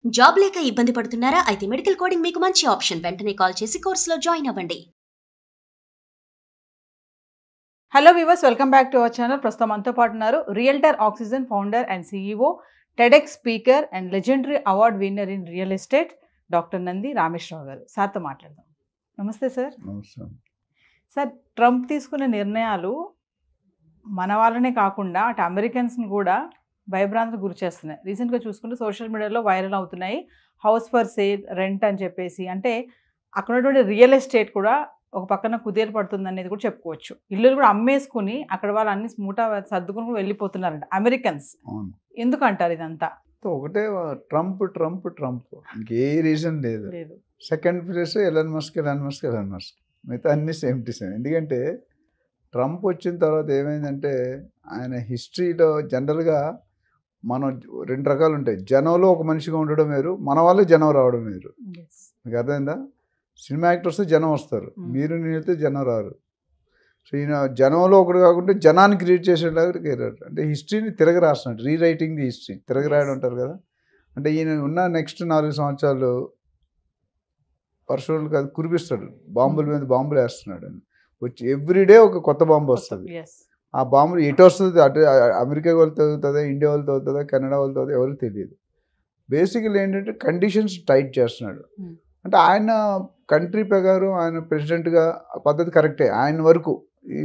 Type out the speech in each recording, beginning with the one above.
Job లేక ఇబ్బంది పడుతున్నారా? అయితే మెడికల్ కోడింగ్ మీకు మంచి ఆప్షన్. వెంటనే కాల్ చేసి కోర్సులో జాయిన్ అవ్వండి. Hello viewers, welcome back to our channel. ప్రస్తుతం మనతో పాటు ఉన్నారు realtor oxygen founder and CEO, TEDx speaker and legendary award winner in real estate doctor Nandi Rameshwar Rao గారు. సార్తో మాట్లాడదాం. నమస్తే సార్. నమస్కారం. సార్, ట్రంప్ తీసుకునే నిర్ణయాలు మన వాళ్ళనే కాకుండా అటు అమెరికన్స్ని కూడా భయభ్రాంతికి గురి చేస్తున్నాయి. రీసెంట్గా చూసుకుంటే సోషల్ మీడియాలో వైరల్ అవుతున్నాయి. హౌస్ ఫర్ సేల్, రెంట్ అని చెప్పేసి, అంటే అక్కడ ఉన్నటువంటి రియల్ ఎస్టేట్ కూడా ఒక పక్కన కుదేలు పడుతుంది అనేది కూడా చెప్పుకోవచ్చు. ఇల్లులు కూడా అమ్మేసుకుని అక్కడ వాళ్ళు అన్ని మూటా సర్దుకుని వెళ్ళిపోతున్నారంట అమెరికన్స్. అవును, ఎందుకు అంటారు ఇదంతా? ఒకటే ట్రంప్ ట్రంప్ ట్రంప్, ఇంకే రీజన్ లేదు. Second place Elon Musk. మిగతా అన్ని సేమ్ టు సేమ్. ఎందుకంటే ట్రంప్ వచ్చిన తర్వాత ఏమైందంటే ఆయన హిస్టరీలో జనరల్గా మనం రెండు రకాలు ఉంటాయి. జనంలో ఒక మనిషిగా ఉండడం వేరు, మన వాళ్ళే జనం రావడం వేరు. మీకు అర్థమైందా? సినిమా యాక్టర్స్ జనం వస్తారు, మీరు నేనైతే జనం రారు. సో ఈయన జనంలో ఒకటి కాకుండా జనాన్ని క్రియేట్ చేసేలాగా కెరీర్. అంటే హిస్టరీని తిరగ రాస్తున్నాడు, రీరైటింగ్ ది హిస్టరీ, తిరగ రాయడం అంటారు కదా. అంటే ఈయన ఉన్న నెక్స్ట్ 4 సంవత్సరాలు వర్షాలు కాదు కురిపిస్తాడు, బాంబుల మీద బాంబులు వేస్తున్నాడు అని. వచ్చి ఎవ్రీడే ఒక కొత్త బాంబు వస్తుంది. ఆ బాంబులు ఎటు వస్తుంది, అటు అమెరికా వాళ్ళతో అవుతుందా, ఇండియా వాళ్ళతో అవుతుందా, కెనడా వాళ్ళతో అవుతుందా, ఎవరికి తెలియదు. బేసికల్ ఏంటంటే కండిషన్స్ టైట్ చేస్తున్నాడు. అంటే ఆయన కంట్రీ ప్రకారం ఆయన ప్రెసిడెంట్గా పద్ధతి కరెక్టే ఆయన వరకు. ఈ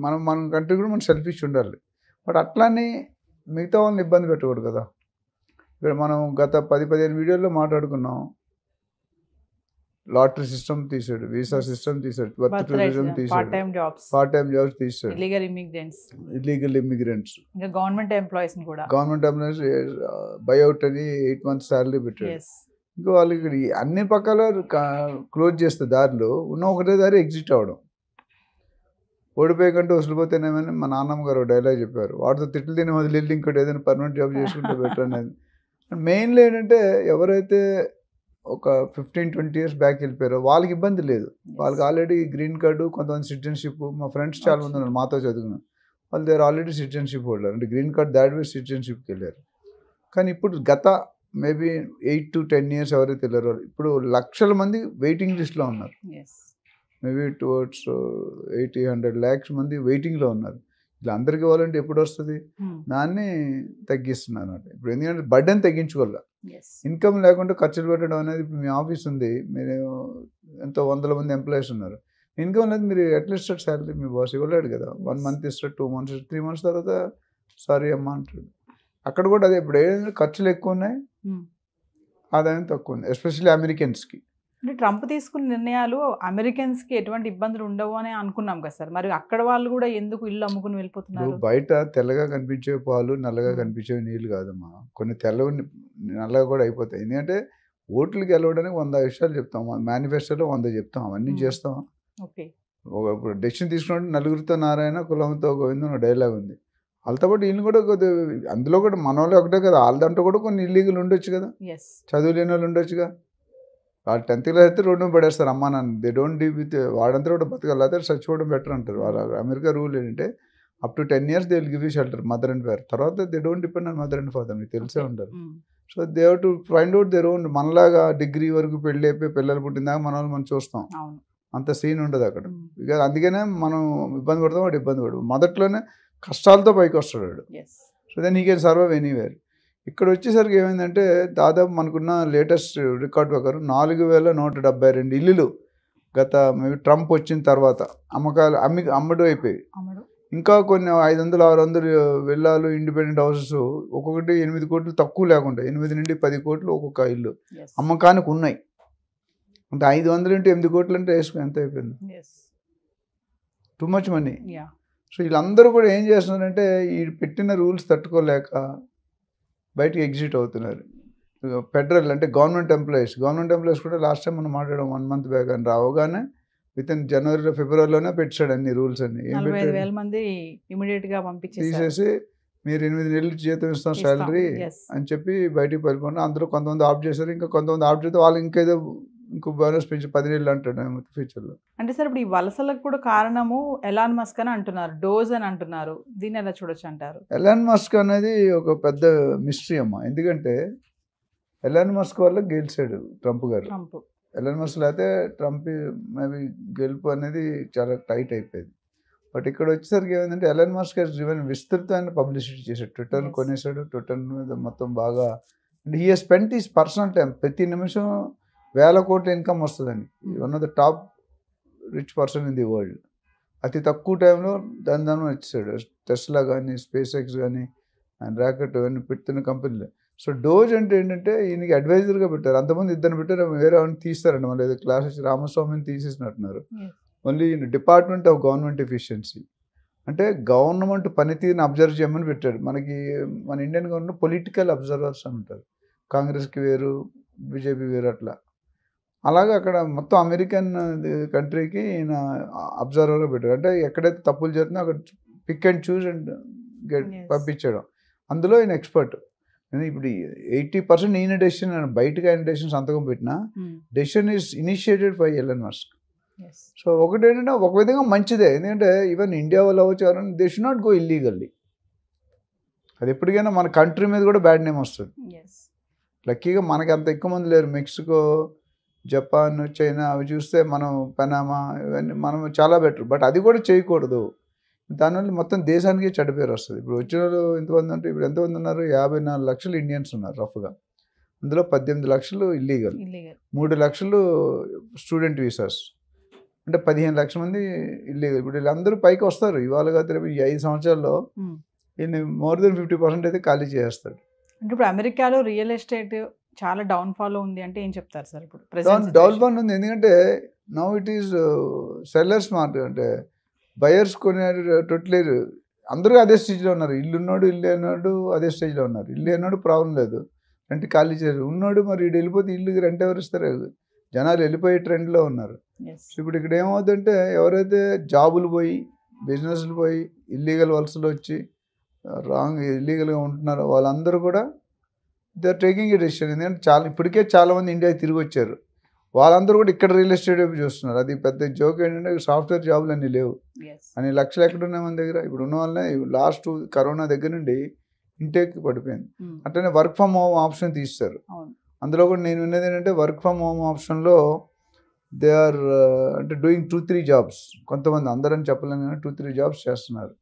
మన కంట్రీ కూడా మనం సెల్ఫిష్ ఉండాలి. బట్ అట్లానే మిగతా వాళ్ళని ఇబ్బంది పెట్టకూడదు కదా. ఇక్కడ మనం గత 10-15 వీడియోల్లో మాట్లాడుకున్నాం. లాటరీ సిస్టమ్ తీసాడు, వీసా సిస్టమ్ తీసాడు, బర్త్ టూరిజం తీసాడు, పార్ట్ టైం జాబ్స్ తీసాడు, illegal immigrants, government employees buyout అని 8 months శాలరీ పెట్టాడు. ఇంకా వాళ్ళకి అన్ని పక్కల క్లోజ్ చేస్తే దారిలో ఉన్న ఒకటే దారి ఎగ్జిట్ అవ్వడం. ఓడిపోయే కంటే వసలిపోతేనేమని మా నాన్నమ్మ గారు డైలాగ్ చెప్పారు. వాటితో తిట్లు తిని వదిలి ఇంకోటి ఏదైనా పర్మనెంట్ జాబ్ చేసుకుంటే బెటర్ అనేది. మెయిన్లీ ఏంటంటే ఎవరైతే ఒక 15-20 years బ్యాక్ వెళ్ళిపోయారో వాళ్ళకి ఇబ్బంది లేదు. వాళ్ళకి ఆల్రెడీ గ్రీన్ కార్డు, కొంతమంది సిటిజన్షిప్. మా ఫ్రెండ్స్ చాలా మంది ఉన్నారు మాతో చదువుకున్నారు, వాళ్ళు దేర్ ఆల్రెడీ సిటిజన్షిప్ హోల్డర్, అంటే గ్రీన్ కార్డ్ దాటి సిటిజన్షిప్కి వెళ్ళారు. కానీ ఇప్పుడు గత మేబీ 8 to 10 years ఎవరైతే వెళ్ళారో ఇప్పుడు లక్షల మంది వెయిటింగ్ లిస్ట్లో ఉన్నారు. మేబీ టువర్డ్స్ 80-100 lakhs మంది వెయిటింగ్లో ఉన్నారు. ఇలా అందరికీ ఇవ్వాలంటే ఎప్పుడు వస్తుంది? దాన్ని తగ్గిస్తున్నారు అంటే. ఇప్పుడు ఎందుకంటే బర్డెన్ తగ్గించుకోవాలి. ఇన్కమ్ లేకుండా ఖర్చులు పెట్టడం అనేది. ఇప్పుడు మీ ఆఫీస్ ఉంది, మీరు ఎంతో 100 మంది ఎంప్లాయీస్ ఉన్నారు, ఇన్కమ్ లేదు, మీరు అట్లీస్ట్ శాలరీ మీ బాస్ ఇవ్వలేడు కదా. 1 month ఇస్తాడు, 2 months, 3 months తర్వాత సారీ అమ్మా అంటాడు. అక్కడ కూడా అదే. ఇప్పుడు ఏదైనా ఖర్చులు ఎక్కువ ఉన్నాయి, ఆదాయం తక్కువ ఉంది, ఎస్పెషల్లీ అమెరికన్స్కి. అంటే ట్రంప్ తీసుకున్న నిర్ణయాలు అమెరికన్స్కి ఎటువంటి ఇబ్బందులు ఉండవు అని అనుకున్నాం కదా సార్. మరి అక్కడ వాళ్ళు కూడా ఎందుకు ఇల్లు అమ్ముకుని వెళ్ళిపోతున్నారు? బయట తెల్లగా కనిపించే పాలు నల్లగా కనిపించే నీళ్ళు కాదమ్మా, కొన్ని తెల్లవి నల్లగా కూడా అయిపోతాయి. ఎందుకంటే ఓట్లు గెలవడానికి 100 విషయాలు చెప్తాం, మేనిఫెస్టోలో 100 చెప్తాం, అవన్నీ చేస్తాం. ఇప్పుడు డెసిషన్ తీసుకున్నట్టు నలుగురితో నారాయణ, కులంతో గోవిందం డైలాగ్ ఉంది. వాళ్ళతో పాటు వీళ్ళు కూడా కొద్దిగా, అందులో కూడా మన వాళ్ళు ఒకటే కదా, వాళ్ళ దాంట్లో కూడా కొన్ని ఇల్లీగల్ ఉండొచ్చు కదా, చదువు లేని వాళ్ళు ఉండొచ్చుగా. వాళ్ళు 10th class అయితే రోడ్డు మీద పడేస్తారు అమ్మా నాన్న. దే డోంట్ డీల్ విత్ వాడంతా కూడా బతకాలి, అయితే చచ్చిపోవడం బెటర్ అంటారు. వాళ్ళ అమెరికా రూల్ ఏంటంటే up to 10 years they will give you shelter, mother and father. తర్వాత they don't depend on mother and father, మీకు తెలిసే ఉంటారు. So they have to find out their own. మనలాగా డిగ్రీ వరకు పెళ్ళి అయిపోయి పిల్లలు పుట్టిందాక మన వాళ్ళు మనం చూస్తాం, అంత సీన్ ఉండదు అక్కడ. ఇక అందుకనే మనం ఇబ్బంది పడతాం, వాడు ఇబ్బంది పడదు. మొదట్లోనే కష్టాలతో పైకి వస్తాడు వాడు. So then he can survive anywhere. ఇక్కడ వచ్చేసరికి ఏమైందంటే దాదాపు మనకున్న లేటెస్ట్ రికార్డ్ ప్రకారం 4172 ఇల్లులు గత ట్రంప్ వచ్చిన తర్వాత అమ్మకాలు అమ్మడం అయిపోయి. ఇంకా కొన్ని 500-600 విల్లాలు, ఇండిపెండెంట్ హౌసెస్, ఒక్కొక్కటి 8 కోట్లు తక్కువ లేకుండా 8 నుండి 10 కోట్లు ఒక్కొక్క ఇల్లు అమ్మకానికి ఉన్నాయి. అంటే 500 into 8 కోట్లు అంటే వేసుకుని ఎంత అయిపోయింది? Too much money. సో వీళ్ళందరూ కూడా ఏం చేస్తున్నారంటే ఈ పెట్టిన రూల్స్ తట్టుకోలేక బయటికి ఎగ్జిట్ అవుతున్నారు. ఫెడరల్ అంటే గవర్నమెంట్ ఎంప్లాయీస్ కూడా లాస్ట్ టైం మనం మాట్లాడడం 1 month బ్యాక్ అని రావగానే వితిన్ జనవరిలో ఫిబ్రవరిలోనే పెట్టాడు అన్ని రూల్స్ అన్ని. 45,000 మంది తీసేసి మీరు 8 నెలలు జీతం ఇస్తాం శాలరీ అని చెప్పి బయటికి వెళ్ళిపోయినా. అందులో కొంతమంది ఆఫ్ చేశారు, ఇంకా కొంతమంది ఆఫ్ చేస్తే వాళ్ళు ఇంకేదో ఇంకో బోనస్ పెంచి 10 నెలలు అంటాడు ఫ్యూచర్లో. అంటే సార్ ఇప్పుడు ఈ వలసలకు కూడా కారణము ఎలాన్ మస్క్ అని అంటున్నారు, డోజ్ అని అంటున్నారు. దీన్ని ఎలా చూడొచ్చు అంటారు? ఎలాన్ మస్క్ అనేది ఒక పెద్ద మిస్టరీ అమ్మ. ఎందుకంటే ఎలాన్ మస్క్ వల్ల గెలిచాడు ట్రంప్ గారు. ట్రంప్ ఎలాన్ మస్క్ లేకపోతే ట్రంప్ మేబీ గెలుపు అనేది చాలా టైట్ అయిపోయింది. బట్ ఇక్కడ వచ్చేసరికి ఏమైందంటే ఎలాన్ మస్క్ డ్రివెన్ విస్తృతమైన పబ్లిసిటీ చేశాడు. Twitter Yes. కొనేసాడు, ట్విట్టర్ మీద మొత్తం బాగా and he spent is personal time. ప్రతి నిమిషం 1,000 కోట్ల ఇన్కమ్ వస్తుందండి. One of the top rich person in the world. అతి తక్కువ టైంలో దాని వచ్చేసాడు. టెస్లా కానీ, స్పేస్ ఎక్స్ కానీ, అండ్ ర్యాకెట్ అన్నీ పెడుతున్న కంపెనీలు. సో డోజ్ అంటే ఏంటంటే ఈయనకి అడ్వైజర్గా పెట్టారు. అంతమంది ఇద్దరు పెట్టారు, వేరే వాళ్ళని తీస్తారండి. మళ్ళీ ఏదో క్లాస్ వచ్చి రామస్వామిని తీసేసినట్టున్నారు. Yes. మళ్ళీ డిపార్ట్మెంట్ ఆఫ్ గవర్నమెంట్ ఎఫిషియన్సీ అంటే గవర్నమెంట్ పనితీరుని అబ్జర్వ్ చేయమని పెట్టాడు. మనకి మన ఇండియన్ గవర్నమెంట్ పొలిటికల్ అబ్జర్వర్స్ అని ఉంటారు. కాంగ్రెస్కి వేరు, బీజేపీ వేరు అట్లా. అలాగే అక్కడ మొత్తం అమెరికన్ కంట్రీకి ఈయన అబ్జర్వర్గా పెట్టాడు. అంటే ఎక్కడైతే తప్పులు జరుగుతుందో అక్కడ pick and choose and Yes. పంపించడం. అందులో ఈయన ఎక్స్పర్ట్. ఇప్పుడు 80% ఈయన డెసిషన్, బయటకు ఆయన డెసిషన్ సంతకం పెట్టినా decision is initiated by Elon Musk. Yes. So ఒకటి ఏంటంటే ఒక విధంగా మంచిదే. ఎందుకంటే ఈవెన్ ఇండియా వాళ్ళు అవ్వచ్చు, ఎవరైనా they should not go illegally. అది ఎప్పటికైనా మన కంట్రీ మీద కూడా బ్యాడ్ నేమ్ వస్తుంది. Yes. లక్కీగా మనకి అంత ఎక్కువ మంది లేరు. మెక్సికో, జపాన్, చైనా అవి చూస్తే మనం పనామా ఇవన్నీ మనం చాలా బెటర్. బట్ అది కూడా చేయకూడదు. దానివల్ల మొత్తం దేశానికి చెడ్డ పేరు వస్తుంది. ఇప్పుడు వచ్చిన వాళ్ళు ఎంతమంది అంటే ఇప్పుడు ఎంతమంది ఉన్నారు? 54 లక్షలు ఇండియన్స్ ఉన్నారు రఫ్గా. అందులో 18 లక్షలు ఇల్లీగల్, Illegal. 3 లక్షలు స్టూడెంట్ వీసాస్, అంటే 15 లక్షల మంది ఇల్లీగల్. ఇప్పుడు వీళ్ళందరూ పైకి వస్తారు. ఇవాళ కాదు రేపు ఈ 5 సంవత్సరాల్లో ఈయన మోర్ దెన్ 50% అయితే ఖాళీ చేస్తాడు. అంటే ఇప్పుడు అమెరికాలో రియల్ ఎస్టేట్ చాలా డౌన్ఫాల్ ఉంది అంటే ఏం చెప్తారు సార్? ఇప్పుడు డెవలప్మెంట్ ఉంది. ఎందుకంటే now it is sellers market. అంటే బయర్స్ కొనేటట్లేరు. అందరూ అదే స్టేజ్లో ఉన్నారు. ఇల్లు ఉన్నాడు, ఇల్లు అన్నాడు అదే స్టేజ్లో ఉన్నారు. ఇల్లు అన్నాడు ప్రాబ్లం లేదు, రెంట్ ఖాళీ చేయరు. ఉన్నాడు మరి ఇటు వెళ్ళిపోతే ఇల్లు రెంట్ ఎవరు ఇస్తారు? జనాలు వెళ్ళిపోయే ట్రెండ్లో ఉన్నారు. సో ఇప్పుడు ఇక్కడ ఏమవుతుందంటే ఎవరైతే జాబులు పోయి, బిజినెస్లు పోయి, ఇల్లీగల్ వలసలు వచ్చి ఇల్లీగల్గా ఉంటున్నారో వాళ్ళందరూ కూడా they are taking a decision. ఎందుకంటే ఇప్పటికే చాలామంది ఇండియాకి తిరిగి వచ్చారు. వాళ్ళందరూ కూడా ఇక్కడ రియల్ ఎస్టేట్ వైపు చూస్తున్నారు. అది పెద్ద జోక్ ఏంటంటే సాఫ్ట్వేర్ జాబులు అన్నీ లేవు అని లక్షలు ఎక్కడ ఉన్నాయి మన దగ్గర. ఇప్పుడు ఉన్న వాళ్ళనే లాస్ట్ కరోనా దగ్గర నుండి ఇంటేక్ పడిపోయింది. అట్లనే వర్క్ ఫ్రమ్ హోమ్ ఆప్షన్ తీస్తారు. అందులో కూడా నేను విన్నది ఏంటంటే వర్క్ ఫ్రమ్ హోమ్ ఆప్షన్లో దే ఆర్ అంటే డూయింగ్ 2-3 జాబ్స్. కొంతమంది అందరని చెప్పలేను కానీ 2-3 జాబ్స్ చేస్తున్నారు.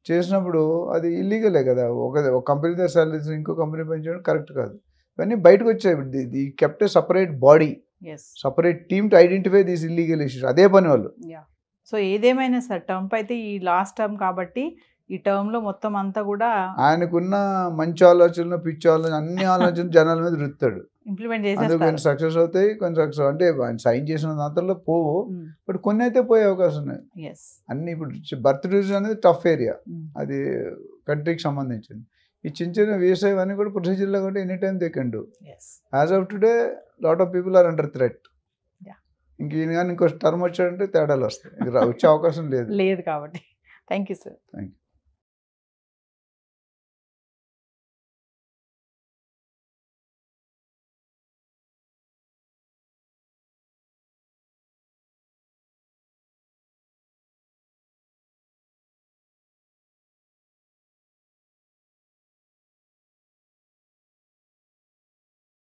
చేసినప్పుడు అది ఇల్లీగలే కదా. ఒక కంపెనీ దగ్గర సాలరీస్ ఇంకో కంపెనీ పనిచేయడం కరెక్ట్ కాదు. ఇవన్నీ బయటకు వచ్చాయి. The kept A separate body, separate team to identify these illegal issues. అదే పని వాళ్ళు. సో ఏదేమైనా సార్ ట్రంప్ అయితే ఈ లాస్ట్ టర్మ్ కాబట్టి ఈ టర్మ్లో మొత్తం అంతా కూడా ఆయనకున్న మంచి ఆలోచనలు, పిచ్చి ఆలోచన, అన్ని ఆలోచనలు జనాల మీద రుత్తాడు. ఇంప్లిమెంట్ అందుకు చేసేస్తారు. కొన్ని సక్సెస్ అవుతాయి, కొన్ని సక్సెస్ అంటే ఆయన సైన్ చేసిన దాంట్లో పోవు. బట్ కొన్ని అయితే పోయే అవకాశం ఉన్నాయి. Yes. అన్ని ఇప్పుడు బర్త్ డివిజన్ అనేది టఫ్ ఏరియా, అది కంట్రీకి సంబంధించింది. ఈ చిన్న చిన్న వీసా ఇవన్నీ కూడా ప్రొసీజర్లో కాబట్టి any time they can do. Yes. As of today lot of people are under threat. ఇంక ఈయన కానీ ఇంకో టర్మ్ వచ్చాడంటే తేడాలు వస్తాయి. వచ్చే అవకాశం లేదు కాబట్టి thank you sir. Thank you.